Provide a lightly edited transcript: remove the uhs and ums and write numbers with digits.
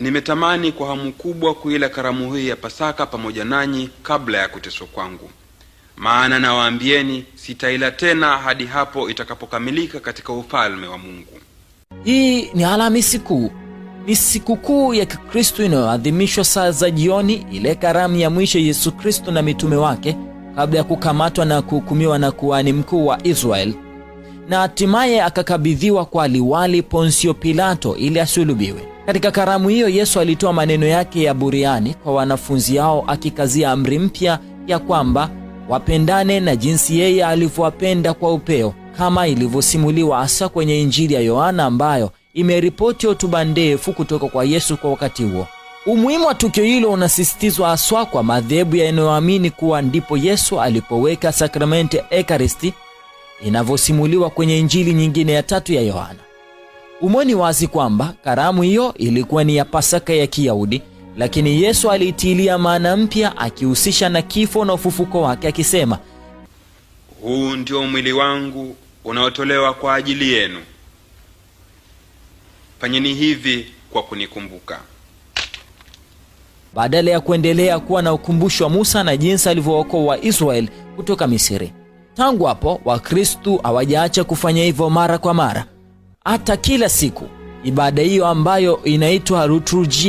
Nimetamani kwa hamu kubwa kuila karamu hii ya Pasaka pamoja nanyi kabla ya kuteswa kwangu. Maana nawaambieni, sitaila tena hadi hapo itakapokamilika katika ufalme wa Mungu. Hii ni Alhamisi Kuu. Ni sikukuu ya Kikristo inayoadhimishwa saa za jioni, ile karamu ya mwisho Yesu Kristo na mitume wake kabla ya kukamatwa na kuhukumiwa na kuhani mkuu wa Israeli, na hatimaye akakabidhiwa kwa liwali Ponsio Pilato ili asulubiwe. Katika karamu hiyo Yesu alitoa maneno yake ya buriani kwa wanafunzi hao, akikazia amri mpya ya kwamba wapendane na jinsi yeye alivyowapenda kwa upeo, kama ilivyosimuliwa hasa kwenye Injili ya Yohana ambayo imeripoti hotuba ndefu kutoka kwa Yesu kwa wakati huo. Umuhimu wa tukio hilo unasisitizwa haswa kwa madhehebu yanayoamini kuwa ndipo Yesu alipoweka sakramenti ya Ekaristi inavyosimuliwa kwenye Injili nyingine ya 3 ya Yohana. Umoni wazi kwamba karamu hiyo ilikuwa ni ya Pasaka ya Kiyahudi, lakini Yesu aliitilia maana mpya, akihusisha na kifo na ufufuko wake, akisema, huu ndio mwili wangu unaotolewa kwa ajili yenu. Fanyeni hivi kwa kunikumbuka. Badala ya kuendelea kuwa na ukumbusho wa Musa na jinsi alivyookoa Waisraeli kutoka Misri. Tangu hapo Wakristo hawajaacha kufanya hivyo mara kwa mara, hata kila siku. Ibada hiyo ambayo inaitwa liturujia